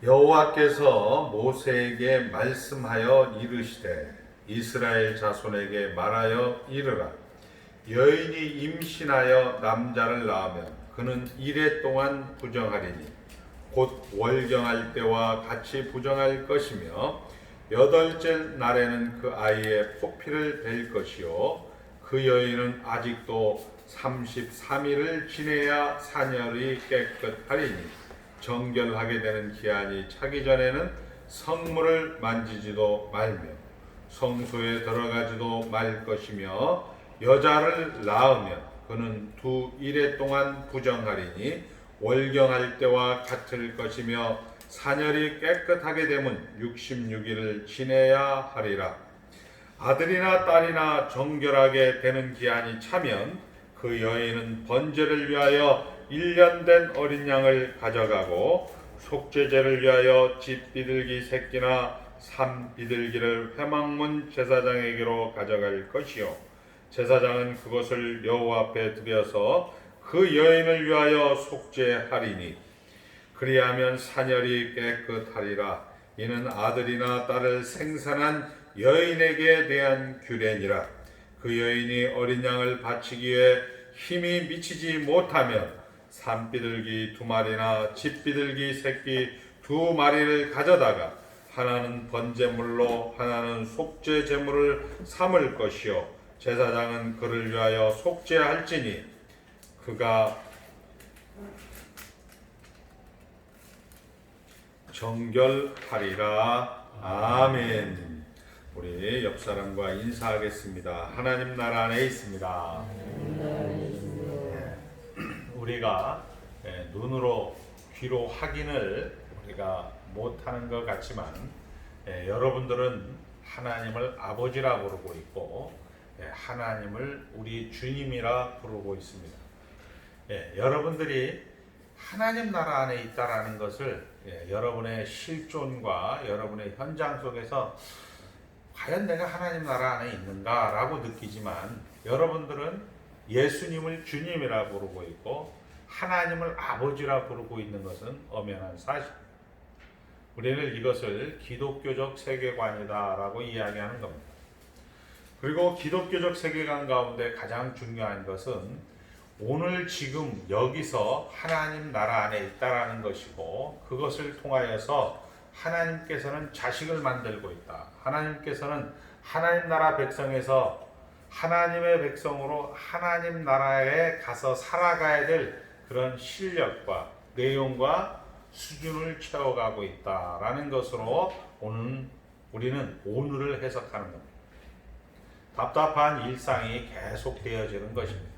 여호와께서 모세에게 말씀하여 이르시되 이스라엘 자손에게 말하여 이르라. 여인이 임신하여 남자를 낳으면 그는 이레 동안 부정하리니 곧 월경할 때와 같이 부정할 것이며 여덟째 날에는 그 아이의 포피를 벨 것이요 그 여인은 아직도 33일을 지내야 사녀리 깨끗하리니 정결하게 되는 기한이 차기 전에는 성물을 만지지도 말며 성소에 들어가지도 말 것이며 여자를 낳으면 그는 2일에 동안 부정하리니 월경할 때와 같을 것이며 사녀리 깨끗하게 되면 66일을 지내야 하리라. 아들이나 딸이나 정결하게 되는 기한이 차면 그 여인은 번제를 위하여 1년 된 어린 양을 가져가고 속죄제를 위하여 집 비둘기 새끼나 산 비둘기를 회막문 제사장에게로 가져갈 것이요 제사장은 그것을 여호와 앞에 드려서 그 여인을 위하여 속죄하리니 그리하면 사녀리 깨끗하리라. 이는 아들이나 딸을 생산한 여인에게 대한 규례니라. 그 여인이 어린 양을 바치기에 힘이 미치지 못하면 산비둘기 2마리나 집비둘기 새끼 2마리를 가져다가 하나는 번제물로 하나는 속죄 제물을 삼을 것이요 제사장은 그를 위하여 속죄할지니 그가 정결하리라. 아멘. 우리 옆 사람과 인사하겠습니다. 하나님 나라 안에 있습니다. 우리가 눈으로 귀로 확인을 우리가 못하는 것 같지만 여러분들은 하나님을 아버지라 부르고 있고 하나님을 우리 주님이라 부르고 있습니다. 여러분들이 하나님 나라 안에 있다라는 것을 여러분의 실존과 여러분의 현장 속에서 과연 내가 하나님 나라 안에 있는가 라고 느끼지만 여러분들은 예수님을 주님이라 부르고 있고 하나님을 아버지라 부르고 있는 것은 엄연한 사실입니다. 우리는 이것을 기독교적 세계관이다 라고 이야기하는 겁니다. 그리고 기독교적 세계관 가운데 가장 중요한 것은 오늘 지금 여기서 하나님 나라 안에 있다라는 것이고 그것을 통하여서 하나님께서는 자식을 만들고 있다. 하나님께서는 하나님 나라 백성에서 하나님의 백성으로 하나님 나라에 가서 살아가야 될 그런 실력과 내용과 수준을 채워가고 있다라는 것으로 우리는 오늘을 해석하는 겁니다. 답답한 일상이 계속 되어지는 것입니다.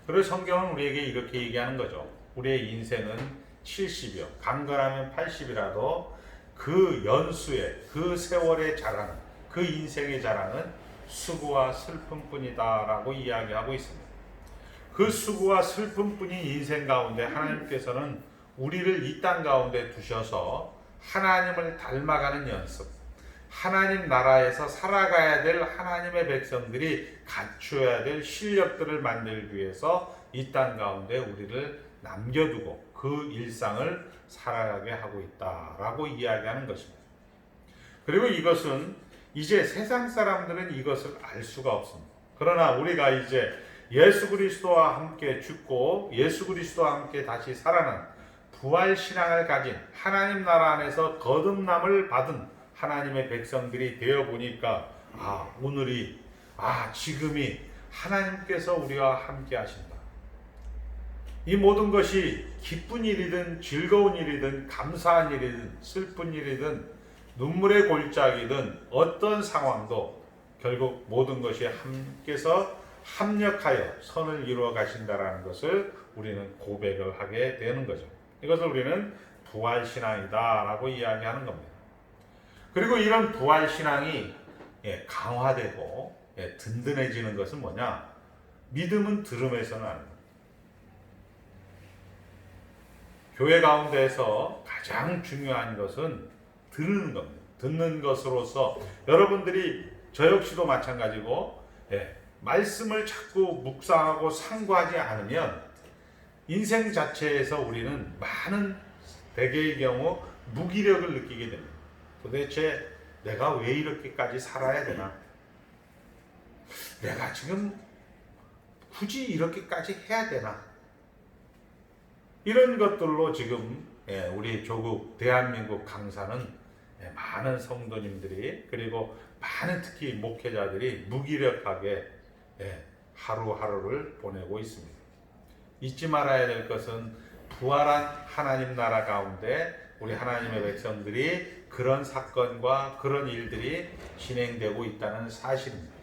그래서 성경은 우리에게 이렇게 얘기하는 거죠. 우리의 인생은 70이요. 강건하면 80이라도 그 연수의 그 세월의 자랑, 그 인생의 자랑은 수고와 슬픔뿐이다 라고 이야기하고 있습니다. 그 수고와 슬픔뿐인 인생 가운데 하나님께서는 우리를 이 땅 가운데 두셔서 하나님을 닮아가는 연습, 하나님 나라에서 살아가야 될 하나님의 백성들이 갖추어야 될 실력들을 만들기 위해서 이 땅 가운데 우리를 남겨두고 그 일상을 살아가게 하고 있다라고 이야기하는 것입니다. 그리고 이것은 이제 세상 사람들은 이것을 알 수가 없습니다. 그러나 우리가 이제 예수 그리스도와 함께 죽고 예수 그리스도와 함께 다시 살아난 부활 신앙을 가진 하나님 나라 안에서 거듭남을 받은 하나님의 백성들이 되어 보니까 오늘이 지금이 하나님께서 우리와 함께 하신다. 이 모든 것이 기쁜 일이든 즐거운 일이든 감사한 일이든 슬픈 일이든 눈물의 골짜기든 어떤 상황도 결국 모든 것이 함께서 합력하여 선을 이루어 가신다라는 것을 우리는 고백을 하게 되는 거죠. 이것을 우리는 부활신앙이다라고 이야기하는 겁니다. 그리고 이런 부활신앙이 강화되고 든든해지는 것은 뭐냐? 믿음은 들음에서는 안 됩니다. 교회 가운데에서 가장 중요한 것은 들은 겁니다. 듣는 것으로서 여러분들이 저 역시도 마찬가지고 말씀을 자꾸 묵상하고 상고하지 않으면 인생 자체에서 우리는 많은 대개의 경우 무기력을 느끼게 됩니다. 도대체 내가 왜 이렇게까지 살아야 되나? 내가 지금 굳이 이렇게까지 해야 되나? 이런 것들로 지금 우리 조국 대한민국 강사는 많은 성도님들이 그리고 많은 특히 목회자들이 무기력하게 하루하루를 보내고 있습니다. 잊지 말아야 될 것은 부활한 하나님 나라 가운데 우리 하나님의 백성들이 그런 사건과 그런 일들이 진행되고 있다는 사실입니다.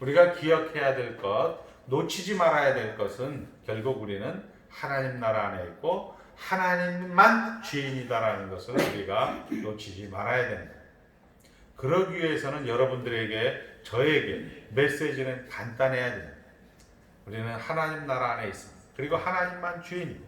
우리가 기억해야 될 것, 놓치지 말아야 될 것은 결국 우리는 하나님 나라 안에 있고 하나님만 주인이다라는 것을 우리가 놓치지 말아야 됩니다. 그러기 위해서는 여러분들에게 저에게 메시지는 간단해야 됩니다. 우리는 하나님 나라 안에 있습니다. 그리고 하나님만 주인입니다.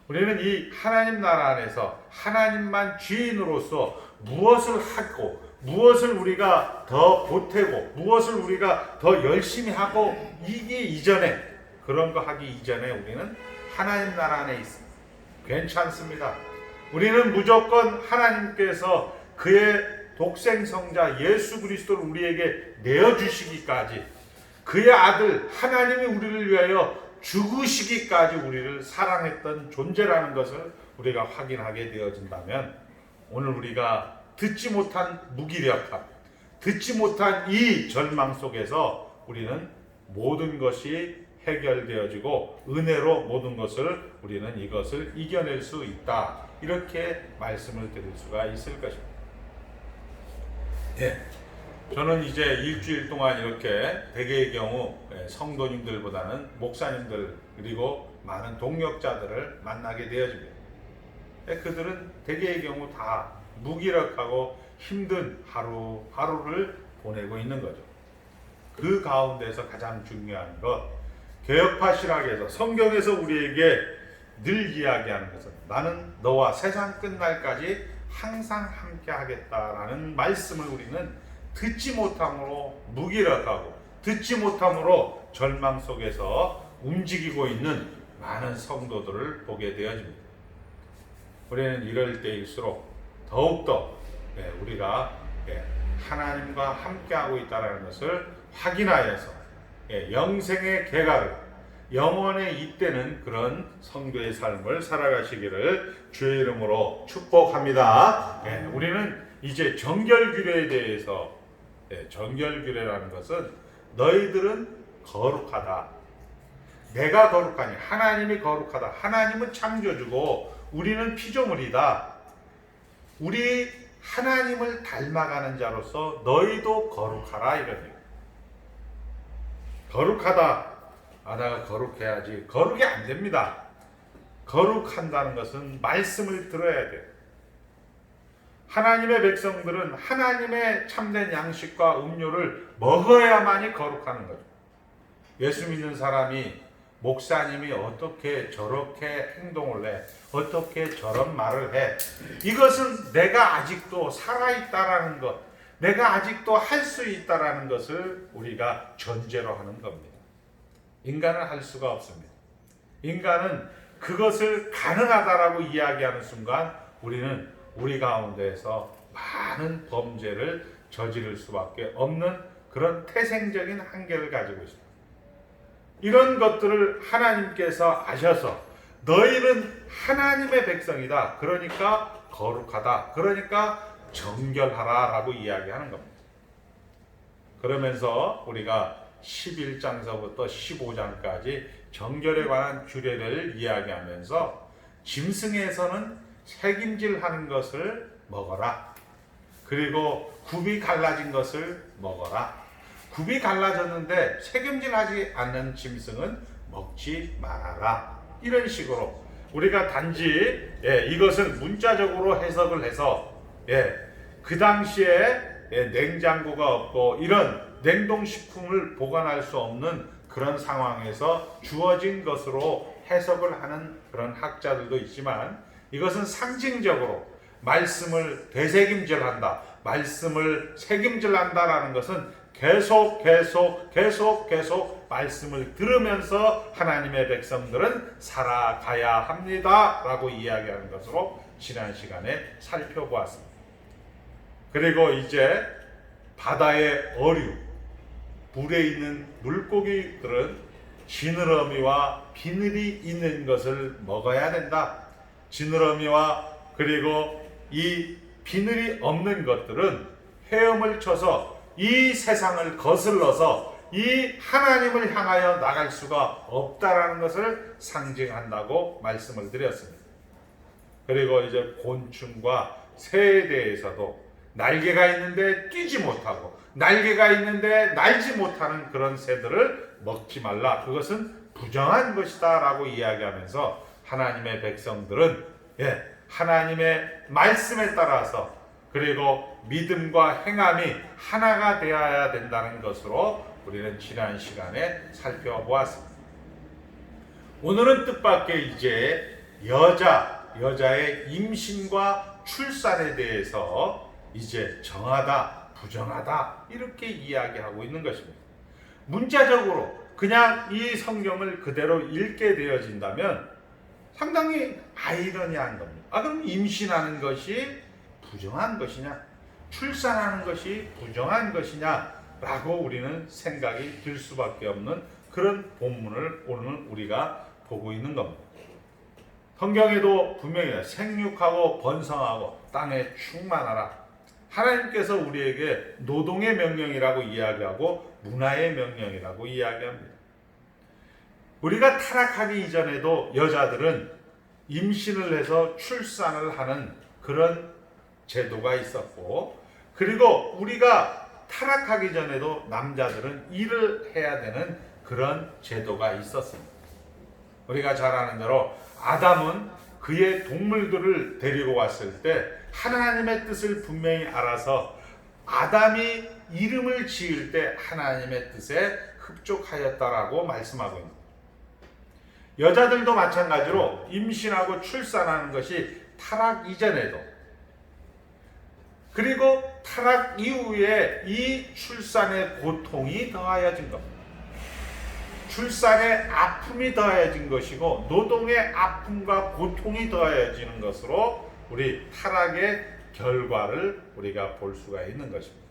우리는 이 하나님 나라 안에서 하나님만 주인으로서 무엇을 하고 무엇을 우리가 더 보태고 무엇을 우리가 더 열심히 하고 이게 이전에 그런 거 하기 이전에 우리는 하나님 나라 안에 있습니다. 괜찮습니다. 우리는 무조건 하나님께서 그의 독생성자 예수 그리스도를 우리에게 내어주시기까지 그의 아들 하나님이 우리를 위하여 죽으시기까지 우리를 사랑했던 존재라는 것을 우리가 확인하게 되어진다면 오늘 우리가 듣지 못한 무기력함, 듣지 못한 이 절망 속에서 우리는 모든 것이 해결되어지고 은혜로 모든 것을 우리는 이것을 이겨낼 수 있다. 이렇게 말씀을 드릴 수가 있을 것입니다. 저는 이제 일주일 동안 이렇게 대개의 경우 성도님들보다는 목사님들 그리고 많은 동역자들을 만나게 되어집니다. 그들은 대개의 경우 다 무기력하고 힘든 하루하루를 보내고 있는 거죠. 그 가운데서 가장 중요한 것, 개혁파 실학에서 성경에서 우리에게 늘 이야기하는 것은 나는 너와 세상 끝날까지 항상 함께 하겠다라는 말씀을 우리는 듣지 못함으로 무기력하고 듣지 못함으로 절망 속에서 움직이고 있는 많은 성도들을 보게 되어집니다. 우리는 이럴 때일수록 더욱더 우리가 하나님과 함께하고 있다는 것을 확인하여서 영생의 개가를 영원에 잇대는 그런 성도의 삶을 살아가시기를 주의 이름으로 축복합니다. 우리는 이제 정결규례에 대해서 정결규례라는 것은 너희들은 거룩하다. 내가 거룩하니 하나님이 거룩하다. 하나님은 창조주고 우리는 피조물이다. 우리 하나님을 닮아가는 자로서 너희도 거룩하라 이런 얘기. 거룩하다. 내가 거룩해야지. 거룩이 안 됩니다. 거룩한다는 것은 말씀을 들어야 돼요. 하나님의 백성들은 하나님의 참된 양식과 음료를 먹어야만이 거룩하는 거죠. 예수 믿는 사람이 목사님이 어떻게 저렇게 행동을 해, 어떻게 저런 말을 해, 이것은 내가 아직도 살아있다라는 것, 내가 아직도 할 수 있다라는 것을 우리가 전제로 하는 겁니다. 인간은 할 수가 없습니다. 인간은 그것을 가능하다라고 이야기하는 순간 우리는 우리 가운데에서 많은 범죄를 저지를 수밖에 없는 그런 태생적인 한계를 가지고 있습니다. 이런 것들을 하나님께서 아셔서 너희는 하나님의 백성이다. 그러니까 거룩하다. 그러니까 정결하라 라고 이야기하는 겁니다. 그러면서 우리가 11장서부터 15장까지 정결에 관한 규례를 이야기하면서 짐승에서는 책임질하는 것을 먹어라. 그리고 굽이 갈라진 것을 먹어라. 굽이 갈라졌는데 책임질하지 않는 짐승은 먹지 말아라. 이런 식으로 우리가 단지 이것은 문자적으로 해석을 해서 그 당시에 냉장고가 없고 이런 냉동식품을 보관할 수 없는 그런 상황에서 주어진 것으로 해석을 하는 그런 학자들도 있지만 이것은 상징적으로 말씀을 되새김질한다. 말씀을 책임질한다라는 것은 계속 말씀을 들으면서 하나님의 백성들은 살아가야 합니다 라고 이야기하는 것으로 지난 시간에 살펴보았습니다. 그리고 이제 바다의 어류, 물에 있는 물고기들은 지느러미와 비늘이 있는 것을 먹어야 된다. 지느러미와 그리고 이 비늘이 없는 것들은 헤엄을 쳐서 이 세상을 거슬러서 이 하나님을 향하여 나갈 수가 없다라는 것을 상징한다고 말씀을 드렸습니다. 그리고 이제 곤충과 새에 대해서도 날개가 있는데 뛰지 못하고 날개가 있는데 날지 못하는 그런 새들을 먹지 말라. 그것은 부정한 것이다 라고 이야기하면서 하나님의 백성들은 하나님의 말씀에 따라서 그리고 믿음과 행함이 하나가 되어야 된다는 것으로 우리는 지난 시간에 살펴보았습니다. 오늘은 뜻밖의 이제 여자의 임신과 출산에 대해서 이제 정하다, 부정하다 이렇게 이야기하고 있는 것입니다. 문자적으로 그냥 이 성경을 그대로 읽게 되어진다면 상당히 아이러니한 겁니다. 그럼 임신하는 것이 부정한 것이냐, 출산하는 것이 부정한 것이냐 라고 우리는 생각이 들 수밖에 없는 그런 본문을 오늘 우리가 보고 있는 겁니다. 성경에도 분명히 생육하고 번성하고 땅에 충만하라. 하나님께서 우리에게 노동의 명령이라고 이야기하고 문화의 명령이라고 이야기합니다. 우리가 타락하기 이전에도 여자들은 임신을 해서 출산을 하는 그런 제도가 있었고, 그리고 우리가 타락하기 전에도 남자들은 일을 해야 되는 그런 제도가 있었습니다. 우리가 잘 아는 대로 아담은 그의 동물들을 데리고 왔을 때 하나님의 뜻을 분명히 알아서 아담이 이름을 지을 때 하나님의 뜻에 흡족하였다라고 말씀하고 있습니다. 여자들도 마찬가지로 임신하고 출산하는 것이 타락 이전에도 그리고 타락 이후에 이 출산의 고통이 더하여진 겁니다. 출산의 아픔이 더해진 것이고 노동의 아픔과 고통이 더해지는 것으로 우리 타락의 결과를 우리가 볼 수가 있는 것입니다.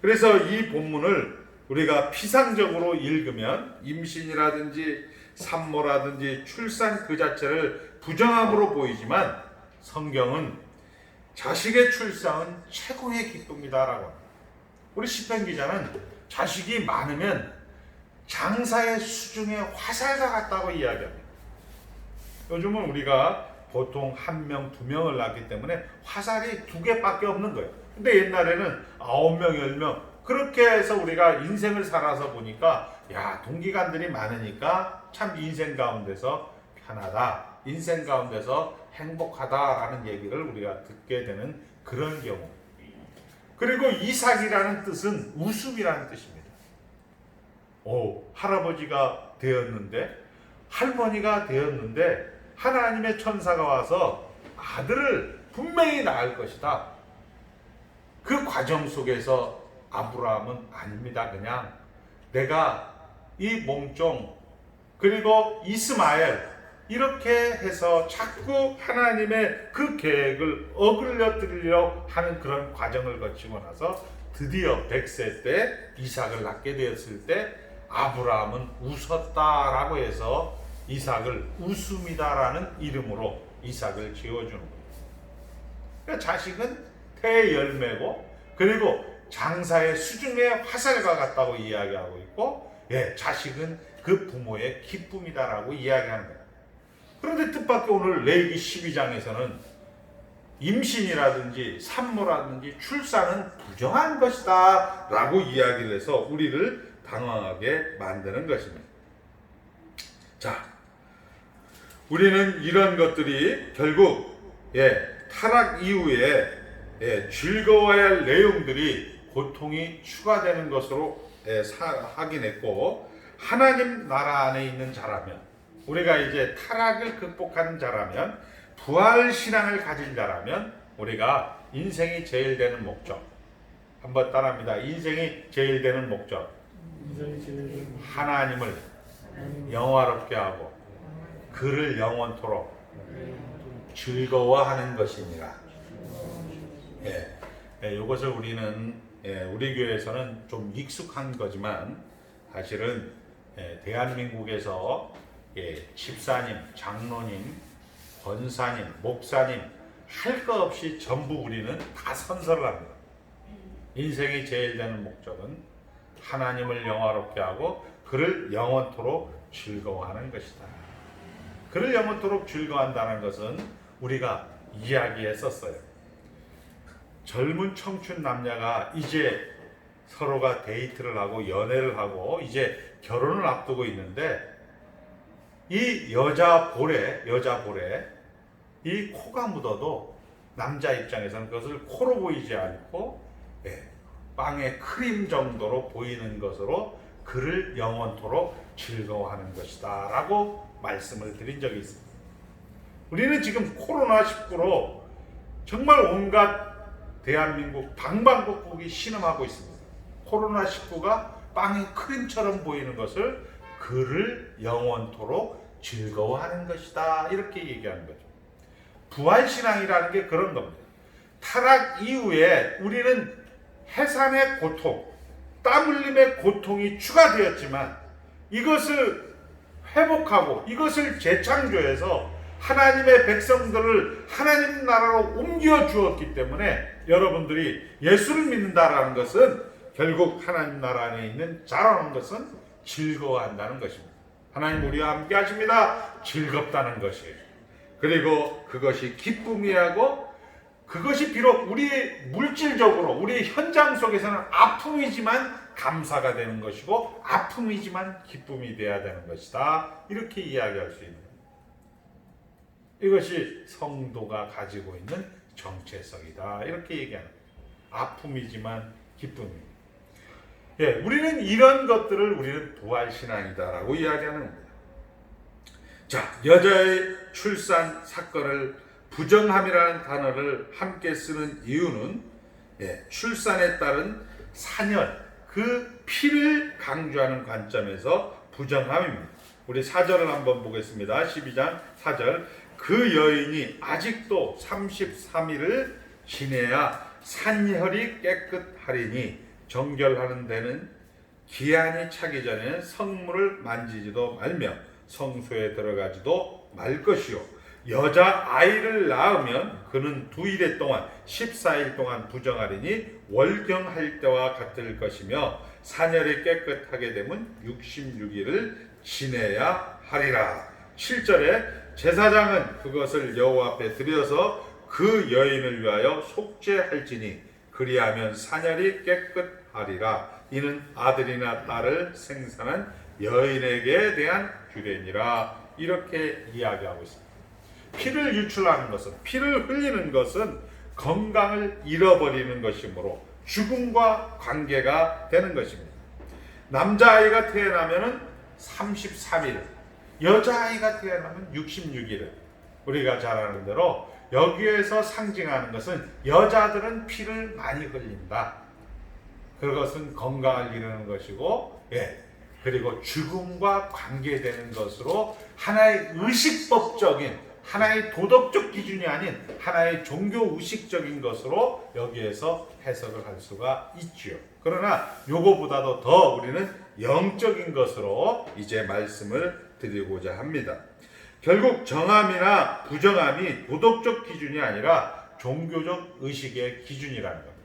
그래서 이 본문을 우리가 피상적으로 읽으면 임신이라든지 산모라든지 출산 그 자체를 부정함으로 보이지만 성경은 자식의 출산은 최고의 기쁨이다라고 합니다. 우리 시편 기자는 자식이 많으면 장사의 수중에 화살과 같다고 이야기합니다. 요즘은 우리가 보통 1명, 2명을 낳기 때문에 화살이 2개밖에 없는 거예요. 근데 옛날에는 9명, 10명 그렇게 해서 우리가 인생을 살아서 보니까 동기간들이 많으니까 참 인생 가운데서 편하다, 인생 가운데서 행복하다라는 얘기를 우리가 듣게 되는 그런 경우. 그리고 이삭이라는 뜻은 웃음이라는 뜻입니다. 할아버지가 되었는데 할머니가 되었는데 하나님의 천사가 와서 아들을 분명히 낳을 것이다. 그 과정 속에서 아브라함은 아닙니다. 그냥 내가 이 몸종 그리고 이스마엘 이렇게 해서 자꾸 하나님의 그 계획을 어글러뜨리려 하는 그런 과정을 거치고 나서 드디어 100세 때 이삭을 낳게 되었을 때 아브라함은 웃었다라고 해서 이삭을 웃음이다라는 이름으로 이삭을 지어주는 거예요. 그러니까 자식은 태의 열매고 그리고 장사의 수중의 화살과 같다고 이야기하고 있고 자식은 그 부모의 기쁨이다라고 이야기하는 거예요. 그런데 뜻밖의 오늘 레위기 12장에서는 임신이라든지 산모라든지 출산은 부정한 것이다 라고 이야기를 해서 우리를 당황하게 만드는 것입니다. 자, 우리는 이런 것들이 결국 타락 이후에 즐거워야 할 내용들이 고통이 추가되는 것으로 확인했고, 하나님 나라 안에 있는 자라면, 우리가 이제 타락을 극복하는 자라면, 부활 신앙을 가진 자라면 우리가 인생이 제일 되는 목적, 한번 따라합니다. 인생이 제일 되는 목적, 하나님을 영화롭게 하고 그를 영원토록 즐거워하는 것이니라. 이것을 우리는 우리 교회에서는 좀 익숙한 거지만 사실은 대한민국에서 집사님, 장로님, 권사님, 목사님 할 것 없이 전부 우리는 다 선서를 합니다. 인생이 제일 되는 목적은 하나님을 영화롭게 하고 그를 영원토록 즐거워하는 것이다. 그를 영원토록 즐거워한다는 것은 우리가 이야기에 썼어요. 젊은 청춘 남녀가 이제 서로가 데이트를 하고 연애를 하고 이제 결혼을 앞두고 있는데 이 여자 볼에 이 코가 묻어도 남자 입장에서는 그것을 코로 보이지 않고 빵의 크림 정도로 보이는 것으로 그를 영원토록 즐거워하는 것이다 라고 말씀을 드린 적이 있습니다. 우리는 지금 코로나19로 정말 온갖 대한민국 방방곡곡이 신음하고 있습니다. 코로나19가 빵의 크림처럼 보이는 것을 그를 영원토록 즐거워하는 것이다 이렇게 얘기하는 거죠. 부활신앙이라는 게 그런 겁니다. 타락 이후에 우리는 해산의 고통, 땀 흘림의 고통이 추가되었지만 이것을 회복하고 이것을 재창조해서 하나님의 백성들을 하나님 나라로 옮겨 주었기 때문에 여러분들이 예수를 믿는다라는 것은 결국 하나님 나라 안에 있는 자라는 것은 즐거워한다는 것입니다. 하나님 우리와 함께 하십니다. 즐겁다는 것이에요. 그리고 그것이 기쁨이라고 그것이 비록 우리 물질적으로 우리 현장 속에서는 아픔이지만 감사가 되는 것이고 아픔이지만 기쁨이 되어야 되는 것이다. 이렇게 이야기할 수 있는 겁니다. 이것이 성도가 가지고 있는 정체성이다. 이렇게 얘기하는 거예요. 아픔이지만 기쁨입니다. 우리는 이런 것들을 우리는 부활신앙이다라고 이야기하는 겁니다. 자, 여자의 출산 사건을 부정함이라는 단어를 함께 쓰는 이유는 출산에 따른 산열, 그 피를 강조하는 관점에서 부정함입니다. 우리 4절을 한번 보겠습니다. 12장 4절. 그 여인이 아직도 33일을 지내야 산혈이 깨끗하리니 정결하는 데는 기한이 차기 전에는 성물을 만지지도 말며 성소에 들어가지도 말 것이요 여자 아이를 낳으면 그는 2일 동안 14일 동안 부정하리니 월경할 때와 같을 것이며 산열이 깨끗하게 되면 66일을 지내야 하리라. 7절에 제사장은 그것을 여호와 앞에 드려서 그 여인을 위하여 속죄할지니 그리하면 산열이 깨끗하리라. 이는 아들이나 딸을 생산한 여인에게 대한 규례니라. 이렇게 이야기하고 있습니다. 피를 유출하는 것은, 피를 흘리는 것은 건강을 잃어버리는 것이므로 죽음과 관계가 되는 것입니다. 남자아이가 태어나면 33일, 여자아이가 태어나면 66일. 우리가 잘 아는 대로 여기에서 상징하는 것은 여자들은 피를 많이 흘린다. 그것은 건강을 잃는 것이고, 그리고 죽음과 관계되는 것으로 하나의 의식법적인, 하나의 도덕적 기준이 아닌 하나의 종교 의식적인 것으로 여기에서 해석을 할 수가 있지요. 그러나 요거보다도 더 우리는 영적인 것으로 이제 말씀을 드리고자 합니다. 결국 정함이나 부정함이 도덕적 기준이 아니라 종교적 의식의 기준이라는 겁니다.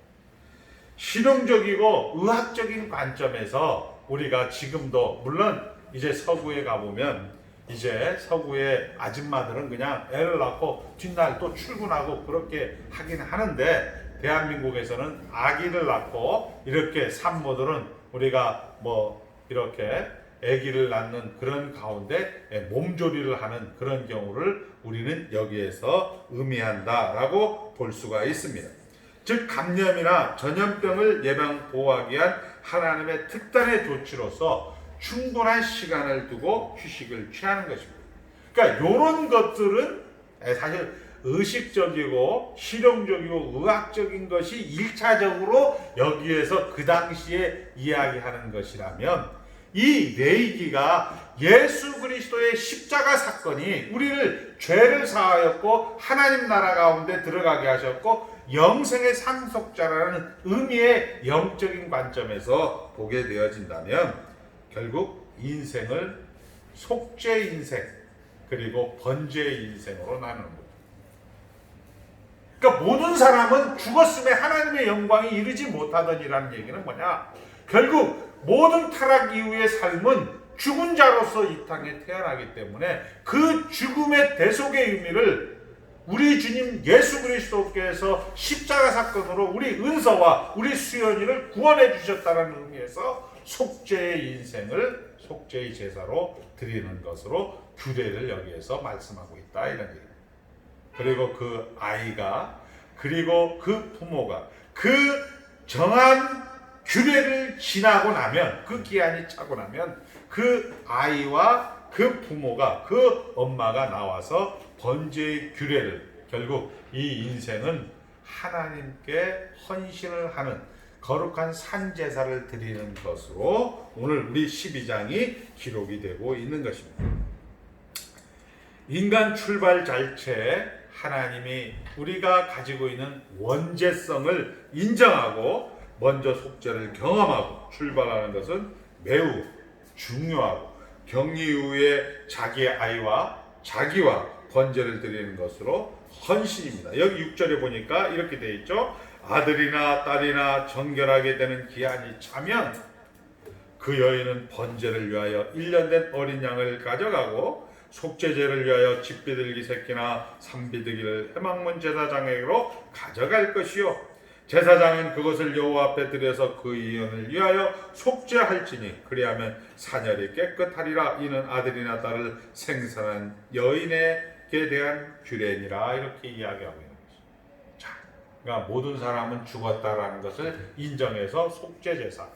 실용적이고 의학적인 관점에서 우리가 지금도 물론 이제 서구에 가보면 이제 서구의 아줌마들은 그냥 애를 낳고 뒷날 또 출근하고 그렇게 하긴 하는데 대한민국에서는 아기를 낳고 이렇게 산모들은 우리가 뭐 이렇게 아기를 낳는 그런 가운데 몸조리를 하는 그런 경우를 우리는 여기에서 의미한다라고 볼 수가 있습니다. 즉 감염이나 전염병을 예방 보호하기 위한 하나님의 특단의 조치로서 충분한 시간을 두고 휴식을 취하는 것입니다. 그러니까 이런 것들은 사실 의식적이고 실용적이고 의학적인 것이 1차적으로 여기에서 그 당시에 이야기하는 것이라면 이 레위기가 예수 그리스도의 십자가 사건이 우리를 죄를 사하였고 하나님 나라 가운데 들어가게 하셨고 영생의 상속자라는 의미의 영적인 관점에서 보게 되어진다면 결국 인생을 속죄 인생 그리고 번제 인생으로 나누는 거죠. 그러니까 모든 사람은 죽었음에 하나님의 영광이 이르지 못하더니라는 얘기는 뭐냐? 결국 모든 타락 이후의 삶은 죽은 자로서 이 땅에 태어나기 때문에 그 죽음의 대속의 의미를 우리 주님 예수 그리스도께서 십자가 사건으로 우리 은서와 우리 수연이를 구원해 주셨다는 의미에서 속죄의 인생을 속죄의 제사로 드리는 것으로 규례를 여기에서 말씀하고 있다 이런 얘기입니다. 그리고 그 아이가 그리고 그 부모가 그 정한 규례를 지나고 나면 그 기한이 차고 나면 그 아이와 그 부모가 그 엄마가 나와서 번제의 규례를 결국 이 인생은 하나님께 헌신을 하는 거룩한 산제사를 드리는 것으로 오늘 우리 12장이 기록이 되고 있는 것입니다. 인간 출발 자체에 하나님이 우리가 가지고 있는 원죄성을 인정하고 먼저 속죄를 경험하고 출발하는 것은 매우 중요하고 격리 이후에 자기의 아이와 자기와 번제를 드리는 것으로 헌신입니다. 여기 6절에 보니까 이렇게 되어 있죠. 아들이나 딸이나 정결하게 되는 기한이 차면 그 여인은 번제를 위하여 1년 된 어린 양을 가져가고 속죄제를 위하여 집비둘기 새끼나 산비둘기를 회막문 제사장에게로 가져갈 것이요 제사장은 그것을 여호와 앞에 들여서 그 이혼을 위하여 속죄할지니 그리하면 사녀리 깨끗하리라. 이는 아들이나 딸을 생산한 여인에게 대한 규례니라. 이렇게 이야기하고 있는 것입니다. 자, 그러니까 모든 사람은 죽었다라는 것을 인정해서 속죄제사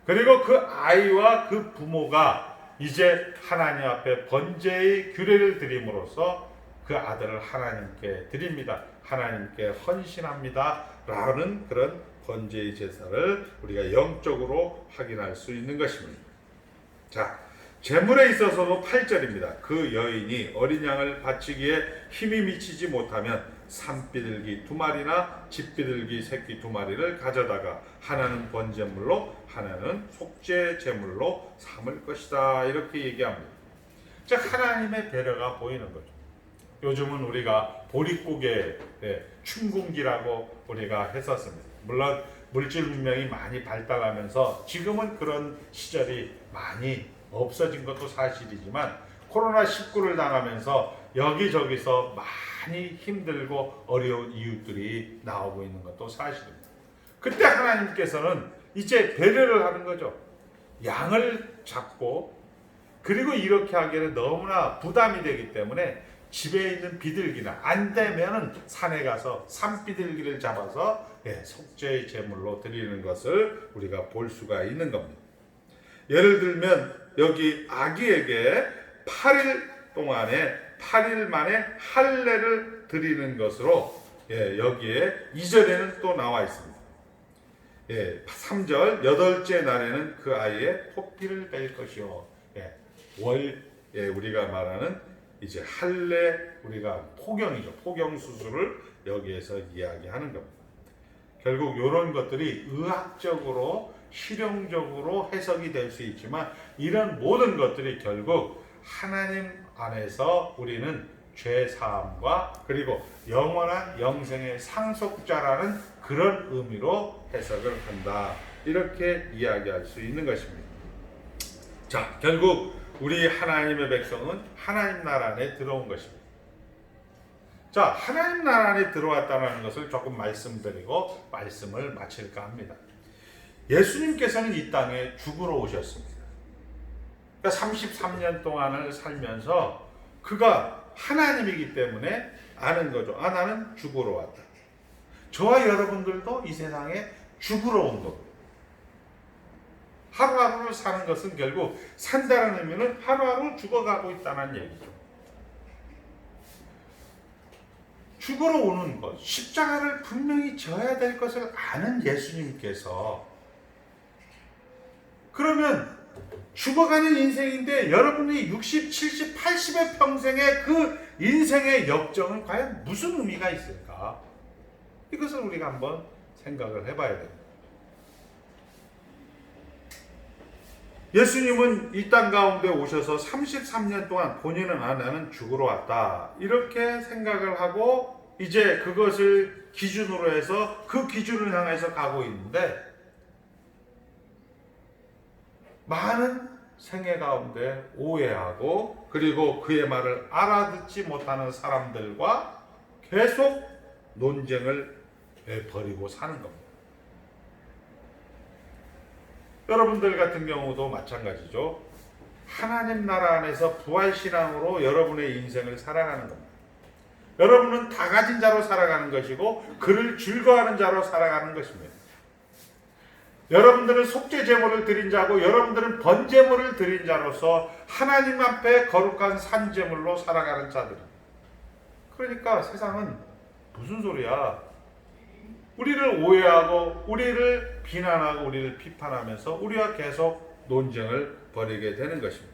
그리고 그 아이와 그 부모가 이제 하나님 앞에 번제의 규례를 드림으로써 그 아들을 하나님께 드립니다. 하나님께 헌신합니다. 라는 그런 번제의 제사를 우리가 영적으로 확인할 수 있는 것입니다. 자, 제물에 있어서도 8절입니다. 그 여인이 어린 양을 바치기에 힘이 미치지 못하면 산비둘기 2마리나 집비둘기 새끼 2마리를 가져다가 하나는 번제물로 하나는 속죄 제물로 삼을 것이다. 이렇게 얘기합니다. 즉 하나님의 배려가 보이는 거죠. 요즘은 우리가 보릿고개 춘궁기라고 우리가 했었습니다. 물론 물질 문명이 많이 발달하면서 지금은 그런 시절이 많이 없어진 것도 사실이지만 코로나19를 당하면서 여기저기서 많이 힘들고 어려운 이웃들이 나오고 있는 것도 사실입니다. 그때 하나님께서는 이제 배려를 하는 거죠. 양을 잡고 그리고 이렇게 하기에는 너무나 부담이 되기 때문에 집에 있는 비둘기나 안 되면은 산에 가서 산비둘기를 잡아서 속죄의 제물로 드리는 것을 우리가 볼 수가 있는 겁니다. 예를 들면 여기 아기에게 8일 만에 할례를 드리는 것으로 여기에 2절에는 또 나와 있습니다. 3절 8째 날에는 그 아이의 토끼를 뺄 것이요. 우리가 말하는 이제 할례 우리가 포경이죠. 포경 수술을 여기에서 이야기하는 겁니다. 결국 이런 것들이 의학적으로 실용적으로 해석이 될 수 있지만 이런 모든 것들이 결국 하나님 안에서 우리는 죄 사함과 그리고 영원한 영생의 상속자라는 그런 의미로 해석을 한다. 이렇게 이야기할 수 있는 것입니다. 자, 결국 우리 하나님의 백성은 하나님 나라 안에 들어온 것입니다. 자, 하나님 나라 안에 들어왔다는 것을 조금 말씀드리고 말씀을 마칠까 합니다. 예수님께서는 이 땅에 죽으러 오셨습니다. 그러니까 33년 동안을 살면서 그가 하나님이기 때문에 아는 거죠. 나는 죽으러 왔다. 저와 여러분들도 이 세상에 죽으러 온 겁니다. 하루하루를 사는 것은 결국 산다는 의미는 하루하루 죽어가고 있다는 얘기죠. 죽으러 오는 것, 십자가를 분명히 져야 될 것을 아는 예수님께서 그러면 죽어가는 인생인데 여러분이 60, 70, 80의 평생의 그 인생의 역정은 과연 무슨 의미가 있을까? 이것을 우리가 한번 생각을 해봐야 됩니다. 예수님은 이 땅 가운데 오셔서 33년 동안 본인은 나는 죽으러 왔다 이렇게 생각을 하고 이제 그것을 기준으로 해서 그 기준을 향해서 가고 있는데 많은 생애 가운데 오해하고 그리고 그의 말을 알아듣지 못하는 사람들과 계속 논쟁을 벌이고 사는 겁니다. 여러분들 같은 경우도 마찬가지죠. 하나님 나라 안에서 부활신앙으로 여러분의 인생을 살아가는 겁니다. 여러분은 다 가진 자로 살아가는 것이고 그를 즐거워하는 자로 살아가는 것입니다. 여러분들은 속죄 제물을 드린 자고 여러분들은 번제물을 드린 자로서 하나님 앞에 거룩한 산제물로 살아가는 자들입니다. 그러니까 세상은 무슨 소리야? 우리를 오해하고 우리를 비난하고 우리를 비판하면서 우리와 계속 논쟁을 벌이게 되는 것입니다.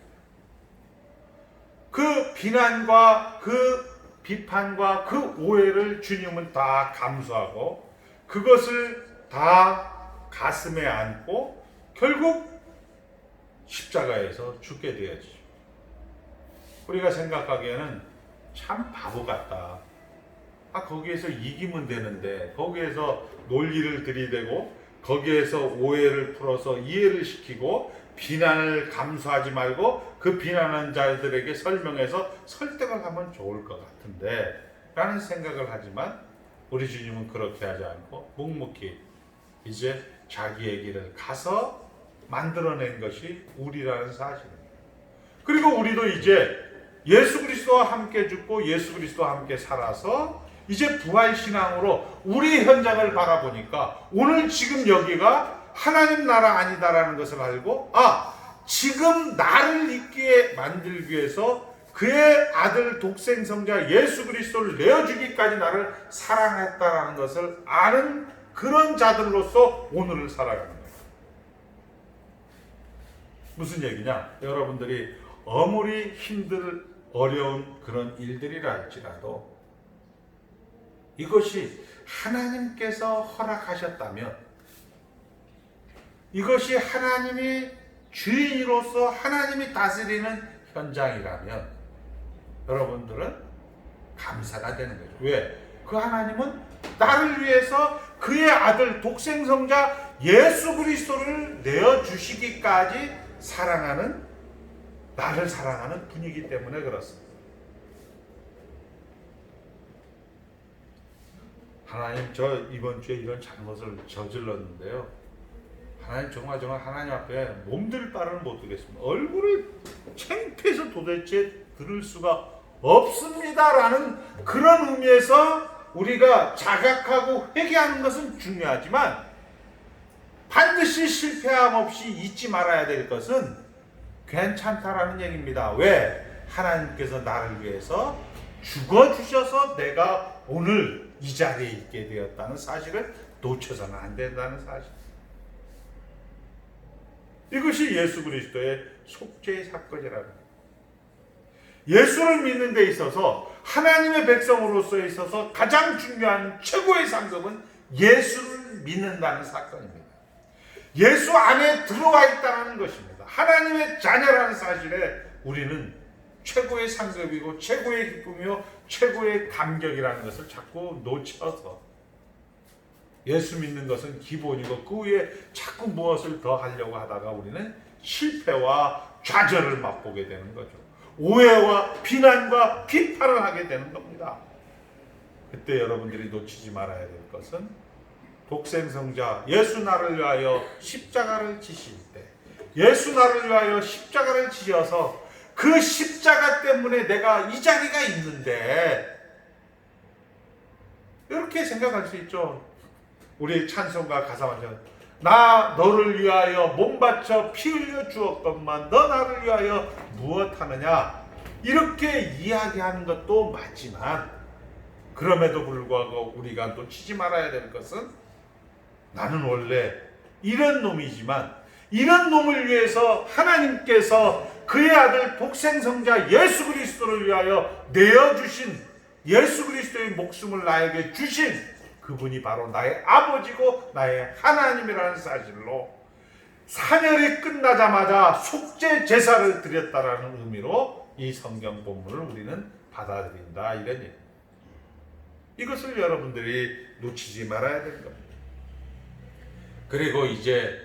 그 비난과 그 비판과 그 오해를 주님은 다 감수하고 그것을 다 가슴에 안고 결국 십자가에서 죽게 되어지죠. 우리가 생각하기에는 참 바보 같다. 거기에서 이기면 되는데 거기에서 논리를 들이대고 거기에서 오해를 풀어서 이해를 시키고 비난을 감수하지 말고 그 비난하는 자들에게 설명해서 설득을 하면 좋을 것 같은데 라는 생각을 하지만 우리 주님은 그렇게 하지 않고 묵묵히 이제 자기의 길을 가서 만들어낸 것이 우리라는 사실입니다. 그리고 우리도 이제 예수 그리스도와 함께 죽고 예수 그리스도와 함께 살아서 이제 부활신앙으로 우리 현장을 바라보니까 오늘 지금 여기가 하나님 나라 아니다라는 것을 알고 지금 나를 있게 만들기 위해서 그의 아들 독생성자 예수 그리스도를 내어주기까지 나를 사랑했다라는 것을 아는 그런 자들로서 오늘을 살아가는 거예요. 무슨 얘기냐? 여러분들이 아무리 어려운 그런 일들이라 할지라도 이것이 하나님께서 허락하셨다면 이것이 하나님이 주인으로서 하나님이 다스리는 현장이라면 여러분들은 감사가 되는 거죠. 왜? 그 하나님은 나를 위해서 그의 아들 독생성자 예수 그리스도를 내어주시기까지 나를 사랑하는 분이기 때문에 그렇습니다. 하나님, 저 이번 주에 이런 잘못을 저질렀는데요. 하나님, 정말 하나님 앞에 몸둘 바를 못 두겠습니다. 얼굴을 창피해서 도대체 들을 수가 없습니다라는 그런 의미에서 우리가 자각하고 회개하는 것은 중요하지만 반드시 실패함 없이 잊지 말아야 될 것은 괜찮다라는 얘기입니다. 왜? 하나님께서 나를 위해서 죽어주셔서 내가 오늘 이 자리에 있게 되었다는 사실을 놓쳐서는 안 된다는 사실. 이것이 예수 그리스도의 속죄의 사건이라는 거예요. 예수를 믿는 데 있어서 하나님의 백성으로서 있어서 가장 중요한 최고의 상급은 예수를 믿는다는 사건입니다. 예수 안에 들어와 있다는 것입니다. 하나님의 자녀라는 사실에 우리는 최고의 상급이고 최고의 기쁨이요 최고의 감격이라는 것을 자꾸 놓쳐서 예수 믿는 것은 기본이고 그 위에 자꾸 무엇을 더 하려고 하다가 우리는 실패와 좌절을 맛보게 되는 거죠. 오해와 비난과 비판을 하게 되는 겁니다. 그때 여러분들이 놓치지 말아야 될 것은 독생성자 예수 나를 위하여 십자가를 지실 때 예수 나를 위하여 십자가를 지셔서 그 십자가 때문에 내가 이 자리가 있는데 이렇게 생각할 수 있죠. 우리 찬송가 가사마저 나 너를 위하여 몸 바쳐 피 흘려 주었건만 너 나를 위하여 무엇하느냐 이렇게 이야기하는 것도 맞지만 그럼에도 불구하고 우리가 놓치지 말아야 될 것은 나는 원래 이런 놈이지만 이런 놈을 위해서 하나님께서 그의 아들 독생성자 예수 그리스도를 위하여 내어주신, 예수 그리스도의 목숨을 나에게 주신 그분이 바로 나의 아버지고 나의 하나님이라는 사실로 사멸이 끝나자마자 속죄 제사를 드렸다라는 의미로 이 성경 본문을 우리는 받아들인다, 이런 얘기. 이것을 여러분들이 놓치지 말아야 되는 겁니다. 그리고 이제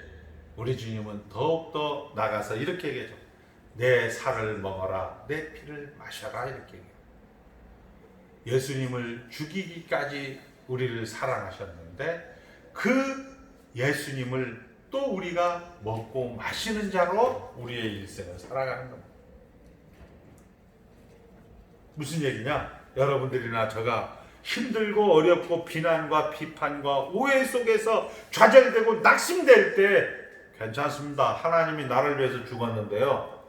우리 주님은 더욱더 나가서 이렇게 얘기하죠. 내 살을 먹어라, 내 피를 마셔라, 이렇게 얘기해요. 예수님을 죽이기까지 우리를 사랑하셨는데 그 예수님을 또 우리가 먹고 마시는 자로 우리의 일생을 살아가는 겁니다. 무슨 얘기냐? 여러분들이나 제가 힘들고 어렵고 비난과 비판과 오해 속에서 좌절되고 낙심될 때 괜찮습니다. 하나님이 나를 위해서 죽었는데요.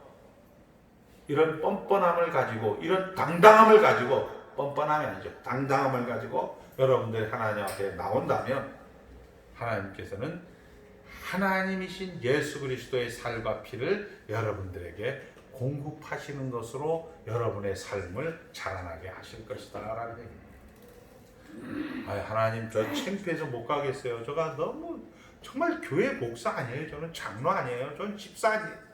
이런 뻔뻔함을 가지고, 이런 당당함을 가지고, 뻔뻔함이 아니죠. 당당함을 가지고 여러분들이 하나님 앞에 나온다면 하나님께서는 하나님이신 예수 그리스도의 살과 피를 여러분들에게 공급하시는 것으로 여러분의 삶을 자라나게 하실 것이다 라는 얘기입니다. 하나님, 저 창피해서 못 가겠어요. 제가 너무 정말 교회 목사 아니에요. 저는 장로 아니에요. 저는 집사 아니에요.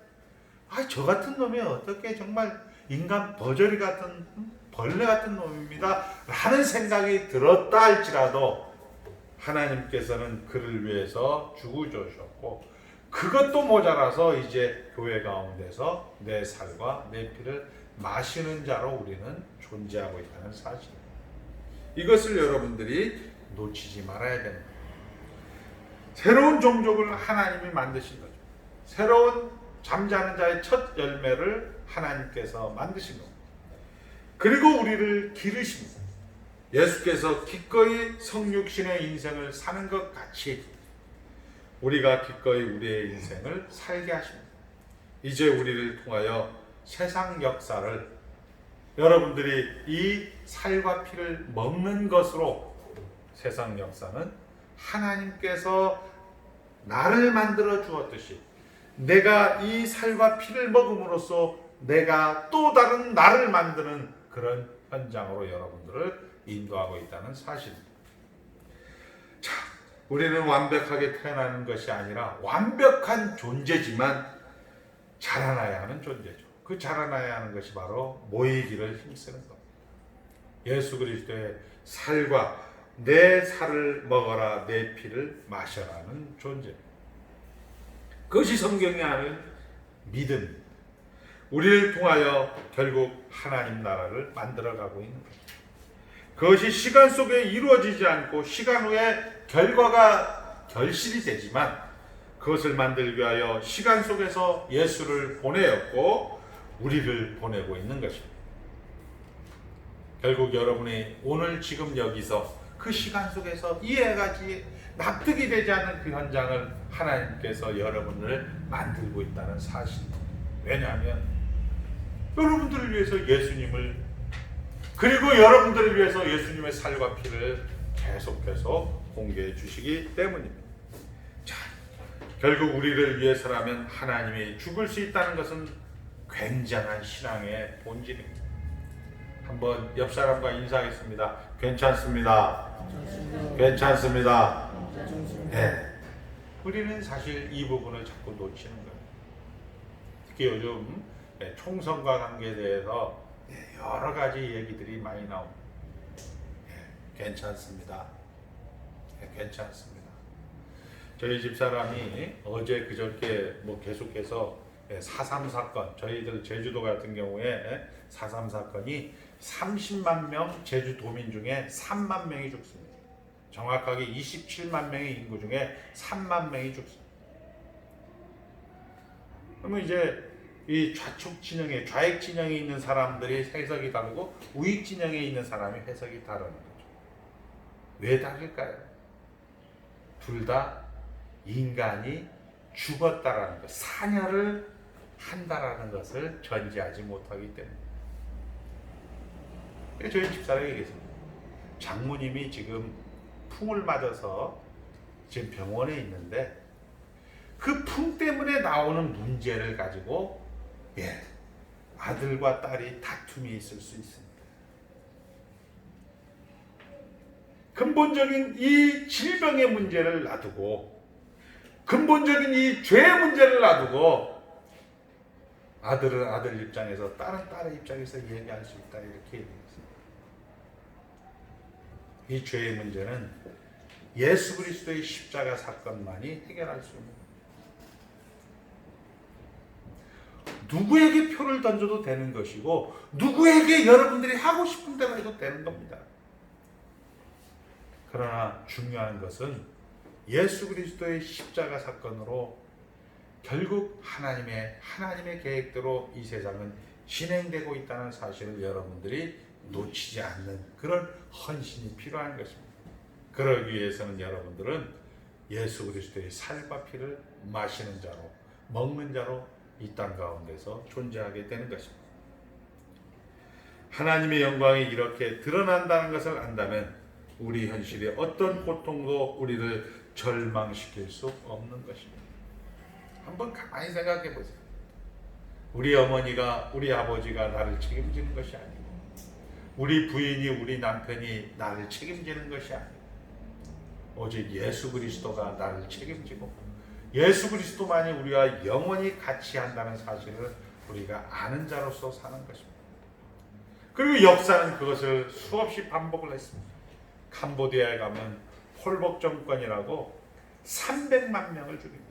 저 같은 놈이 어떻게 정말 인간 버저리 같은 벌레 같은 놈입니다 라는 생각이 들었다 할지라도 하나님께서는 그를 위해서 죽어주셨고, 그것도 모자라서 이제 교회 가운데서 내 살과 내 피를 마시는 자로 우리는 존재하고 있다는 사실, 이것을 여러분들이 놓치지 말아야 됩니다. 새로운 종족을 하나님이 만드신 거죠. 새로운 잠자는 자의 첫 열매를 하나님께서 만드신 겁니다. 그리고 우리를 기르십니다. 예수께서 기꺼이 성육신의 인생을 사는 것 같이 우리가 기꺼이 우리의 인생을 살게 하십니다. 이제 우리를 통하여 세상 역사를, 여러분들이 이 살과 피를 먹는 것으로 세상 역사는 하나님께서 나를 만들어 주었듯이 내가 이 살과 피를 먹음으로써 내가 또 다른 나를 만드는 그런 현장으로 여러분들을 인도하고 있다는 사실입니다. 자, 우리는 완벽하게 태어나는 것이 아니라 완벽한 존재지만 자라나야 하는 존재죠. 그 자라나야 하는 것이 바로 모이기를 힘쓰는 것. 예수 그리스도의 살과 내 살을 먹어라, 내 피를 마셔라는 존재. 그것이 성경이 하는 믿음. 우리를 통하여 결국 하나님 나라를 만들어가고 있는 것. 그것이 시간 속에 이루어지지 않고 시간 후에 결과가 결실이 되지만 그것을 만들기 위하여 시간 속에서 예수를 보내었고 우리를 보내고 있는 것입니다. 결국 여러분이 오늘 지금 여기서 그 시간 속에서 이해가지 납득이 되지 않는 그 현장을 하나님께서 여러분을 만들고 있다는 사실입니다. 왜냐하면 여러분들을 위해서 예수님을, 그리고 여러분들을 위해서 예수님의 살과 피를 계속해서 공개해 주시기 때문입니다. 자, 결국 우리를 위해서라면 하나님이 죽을 수 있다는 것은 굉장한 신앙의 본질입니다. 한번 옆 사람과 인사하겠습니다. 괜찮습니다. 괜찮습니다. 네. 우리는 사실 이 부분을 자꾸 놓치는 거예요. 특히 요즘 총선과 관계에 대해서 여러 가지 얘기들이 많이 나옵니다. 괜찮습니다. 괜찮습니다. 저희 집사람이 어제 그저께 계속해서 4.3 사건, 저희들 제주도 같은 경우에 4.3 사건이 30만 명 제주도민 중에 3만 명이 죽습니다. 정확하게 27만 명의 인구 중에 3만 명이 죽습니다. 그러면 이제 이 좌측 진영에, 좌익 진영에 있는 사람들이 해석이 다르고 우익 진영에 있는 사람이 해석이 다르는 거죠. 왜 다를까요? 둘 다 인간이 죽었다라는 것, 사녀를 한다라는 것을 전제하지 못하기 때문에. 저희 집사람이 얘기했습니다. 장모님이 지금 풍을 맞아서 지금 병원에 있는데 그 품 때문에 나오는 문제를 가지고 아들과 딸이 다툼이 있을 수 있습니다. 근본적인 이 질병의 문제를 놔두고, 근본적인 이 죄의 문제를 놔두고, 아들은 아들 입장에서 딸은 딸의 입장에서 얘기할 수 있다, 이렇게 얘기했습니다. 이 죄의 문제는 예수 그리스도의 십자가 사건만이 해결할 수 있는 겁니다. 누구에게 표를 던져도 되는 것이고, 누구에게 여러분들이 하고 싶은 대로 해도 되는 겁니다. 그러나 중요한 것은 예수 그리스도의 십자가 사건으로 결국 하나님의 계획대로 이 세상은 진행되고 있다는 사실을 여러분들이 놓치지 않는 그런 헌신이 필요한 것입니다. 그러기 위해서는 여러분들은 예수 그리스도의 살과 피를 마시는 자로, 먹는 자로 이 땅 가운데서 존재하게 되는 것입니다. 하나님의 영광이 이렇게 드러난다는 것을 안다면 우리 현실의 어떤 고통도 우리를 절망시킬 수 없는 것입니다. 한번 가만히 생각해 보세요. 우리 어머니가, 우리 아버지가 나를 책임지는 것이 아니고, 우리 부인이, 우리 남편이 나를 책임지는 것이 아니고, 오직 예수 그리스도가 나를 책임지고, 예수 그리스도만이 우리와 영원히 같이 한다는 사실을 우리가 아는 자로서 사는 것입니다. 그리고 역사는 그것을 수없이 반복을 했습니다. 캄보디아에 가면 폴복 정권이라고 300만 명을 죽입니다.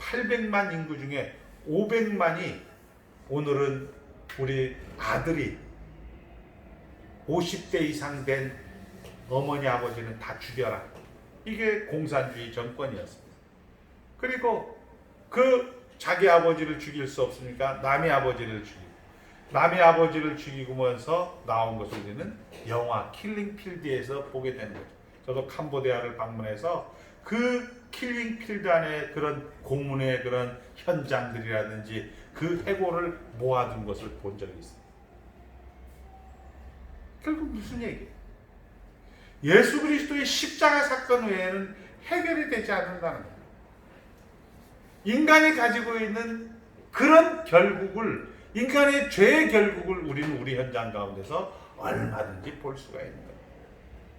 800만 인구 중에 500만이 오늘은 우리 아들이 50대 이상 된 어머니 아버지는 다 죽여라. 이게 공산주의 정권이었습니다. 그리고 그 자기 아버지를 죽일 수 없으니까 남의 아버지를 죽이고, 남의 아버지를 죽이면서 나온 것을 우리는 영화 킬링필드에서 보게 되는 거죠. 저도 캄보디아를 방문해서 그 킬링필드 안에 그런 고문의 그런 현장들이라든지 그 해고를 모아둔 것을 본 적이 있어요. 결국 무슨 얘기예요? 예수 그리스도의 십자가 사건 외에는 해결이 되지 않는다는 거예요. 인간이 가지고 있는 그런 결국을, 인간의 죄의 결국을 우리는 우리 현장 가운데서 얼마든지 볼 수가 있는 거예요.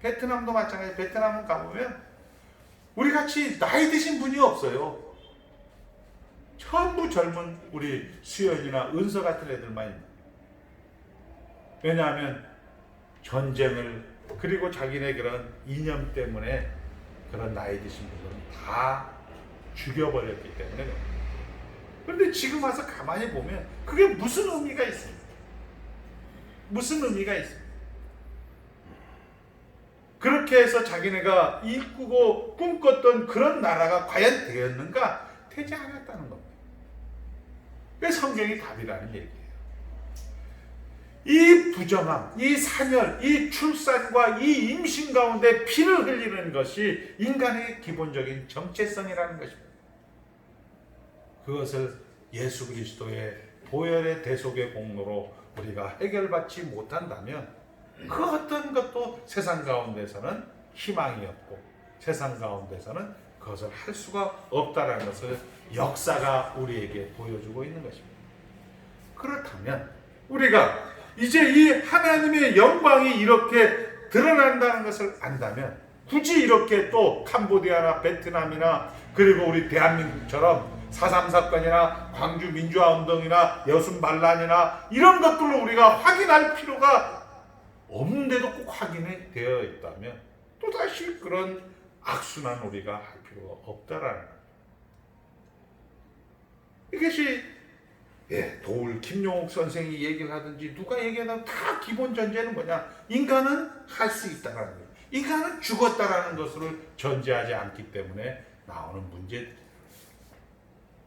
베트남도 마찬가지예요. 베트남은 가보면 우리 같이 나이 드신 분이 없어요. 전부 젊은 우리 수연이나 은서 같은 애들만 있는. 왜냐하면 전쟁을, 그리고 자기네 그런 이념 때문에 그런 나이 드신 분들은 다 죽여버렸기 때문에. 그런데 지금 와서 가만히 보면 그게 무슨 의미가 있습니까? 무슨 의미가 있습니까? 그렇게 해서 자기네가 이꾸고 꿈꿨던 그런 나라가 과연 되었는가? 되지 않았다는 겁니다. 그게 성경이 답이라는 얘기예요. 이 부정함, 이 산열, 이 출산과 이 임신 가운데 피를 흘리는 것이 인간의 기본적인 정체성이라는 것입니다. 그것을 예수 그리스도의 보혈의 대속의 공로로 우리가 해결받지 못한다면 그 어떤 것도 세상 가운데서는 희망이 없고, 세상 가운데서는 그것을 할 수가 없다는 것을 역사가 우리에게 보여주고 있는 것입니다. 그렇다면 우리가 이제 이 하나님의 영광이 이렇게 드러난다는 것을 안다면, 굳이 이렇게 또 캄보디아나 베트남이나 그리고 우리 대한민국처럼 4.3 사건이나 광주 민주화 운동이나 여순 반란이나 이런 것들로 우리가 확인할 필요가 없는데도 꼭 확인이 되어 있다면 또다시 그런 악순환 우리가 할 필요가 없다라는 거예요. 이것이 도울 김용옥 선생이 얘기를 하든지 누가 얘기하든 다 기본 전제는 뭐냐? 인간은 할 수 있다라는 거예요. 인간은 죽었다라는 것을 전제하지 않기 때문에 나오는 문제.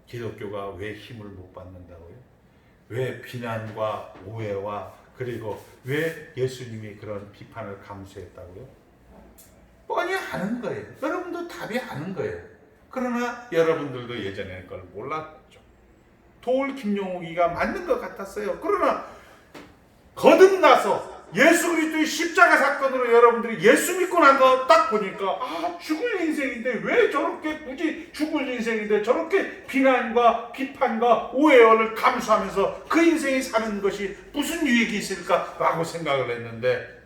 기독교가 왜 힘을 못 받는다고요? 왜 비난과 오해와 그리고 왜 예수님이 그런 비판을 감수했다고요? 뻔히 아는 거예요. 여러분도 답이 아는 거예요. 그러나 여러분들도 예전에 그걸 몰랐죠. 도울 김용옥이가 맞는 것 같았어요. 그러나 거듭나서 예수 그리스도의 십자가 사건으로 여러분들이 예수 믿고 나서 딱 보니까 죽을 인생인데 왜 저렇게 굳이 죽을 인생인데 저렇게 비난과 비판과 오해를 감수하면서 그 인생이 사는 것이 무슨 유익이 있을까라고 생각을 했는데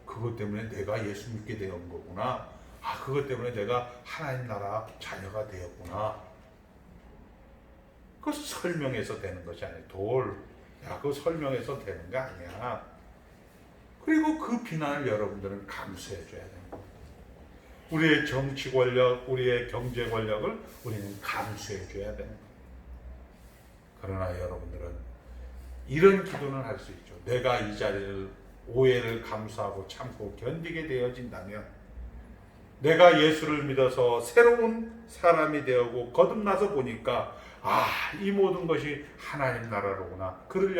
그것 때문에 내가 예수 믿게 되는 거구나. 그것 때문에 내가 하나님 나라 자녀가 되었구나. 그거 설명해서 되는 것이 아니야. 그거 설명해서 되는 거 아니야. 그리고 그 비난을 여러분들은 감수해 줘야 되는 거예요. 우리의 정치 권력, 우리의 경제 권력을 우리는 감수해 줘야 되는 거예요. 그러나 여러분들은 이런 기도는 할 수 있죠. 내가 이 자리를 오해를 감수하고 참고 견디게 되어진다면 내가 예수를 믿어서 새로운 사람이 되었고 거듭나서 보니까 이 모든 것이 하나님 나라로구나. 그를